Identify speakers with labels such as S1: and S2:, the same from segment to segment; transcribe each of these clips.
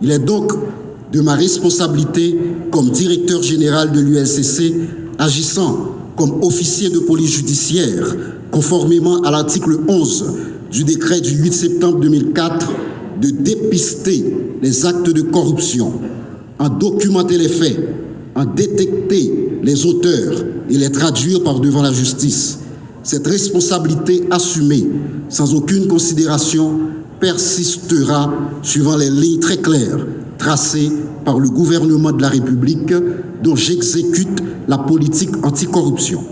S1: Il est donc de ma responsabilité comme directeur général de l'ULCC, agissant comme officier de police judiciaire, conformément à l'article 11 du décret du 8 septembre 2004, de dépister les actes de corruption, en documenter les faits, en détecter les auteurs et les traduire par devant la justice. Cette responsabilité assumée, sans aucune considération, persistera suivant les lignes très claires tracées par le gouvernement de la République dont j'exécute la politique anticorruption.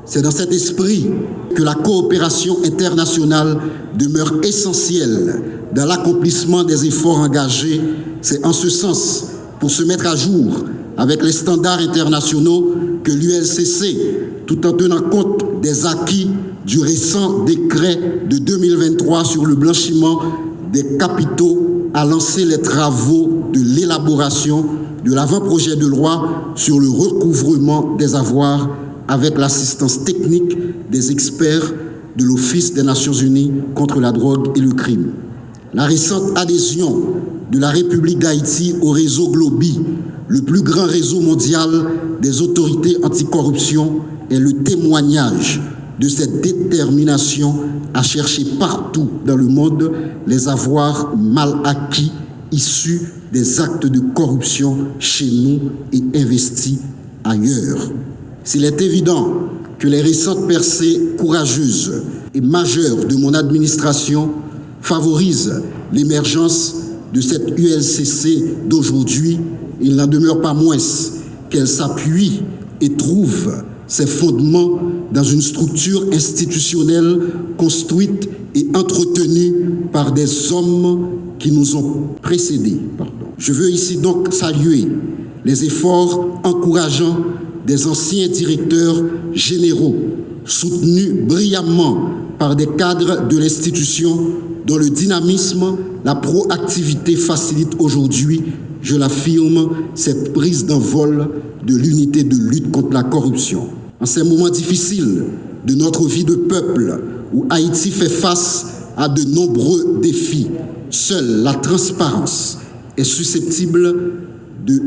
S1: C'est dans cet esprit que la coopération internationale demeure essentielle dans l'accomplissement des efforts engagés. C'est en ce sens, pour se mettre à jour avec les standards internationaux, que l'ULCC, tout en tenant compte des acquis du récent décret de 2023 sur le blanchiment des capitaux, a lancé les travaux de l'élaboration de l'avant-projet de loi sur le recouvrement des avoirs avec l'assistance technique des experts de l'Office des Nations Unies contre la drogue et le crime. La récente adhésion de la République d'Haïti au réseau Globi, le plus grand réseau mondial des autorités anticorruption, est le témoignage de cette détermination à chercher partout dans le monde les avoirs mal acquis issus des actes de corruption chez nous et investis ailleurs. S'il est évident que les récentes percées courageuses et majeures de mon administration favorisent l'émergence de cette ULCC d'aujourd'hui, il n'en demeure pas moins qu'elle s'appuie et trouve ses fondements dans une structure institutionnelle construite et entretenue par des hommes qui nous ont précédés. Je veux ici donc saluer les efforts encourageants des anciens directeurs généraux, soutenus brillamment par des cadres de l'institution dont le dynamisme, la proactivité facilitent aujourd'hui, je l'affirme, cette prise d'envol de l'unité de lutte contre la corruption. En ces moments difficiles de notre vie de peuple, où Haïti fait face à de nombreux défis, seule la transparence est susceptible de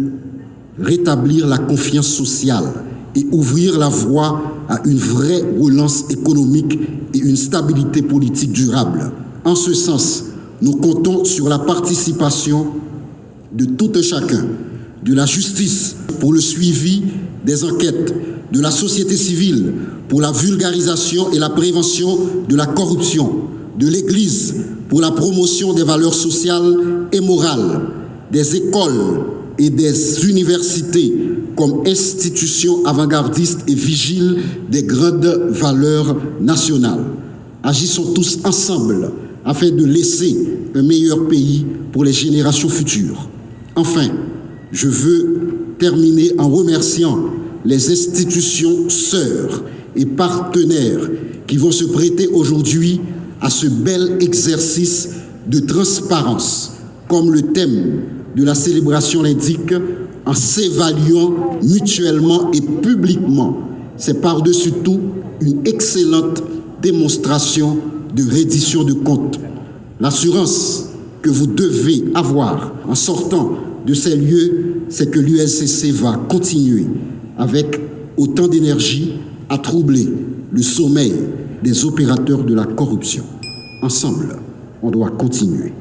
S1: rétablir la confiance sociale et ouvrir la voie à une vraie relance économique et une stabilité politique durable. En ce sens, nous comptons sur la participation de tout un chacun, de la justice pour le suivi des enquêtes, de la société civile pour la vulgarisation et la prévention de la corruption, de l'Église pour la promotion des valeurs sociales et morales, des écoles et des universités comme institutions avant-gardistes et vigiles des grandes valeurs nationales. Agissons tous ensemble afin de laisser un meilleur pays pour les générations futures. Enfin, je veux terminer en remerciant les institutions sœurs et partenaires qui vont se prêter aujourd'hui à ce bel exercice de transparence, comme le thème de la célébration l'indique, en s'évaluant mutuellement et publiquement. C'est par-dessus tout une excellente démonstration de reddition de comptes. L'assurance que vous devez avoir en sortant de ces lieux, c'est que l'ULCC va continuer avec autant d'énergie à troubler le sommeil des opérateurs de la corruption. Ensemble, on doit continuer.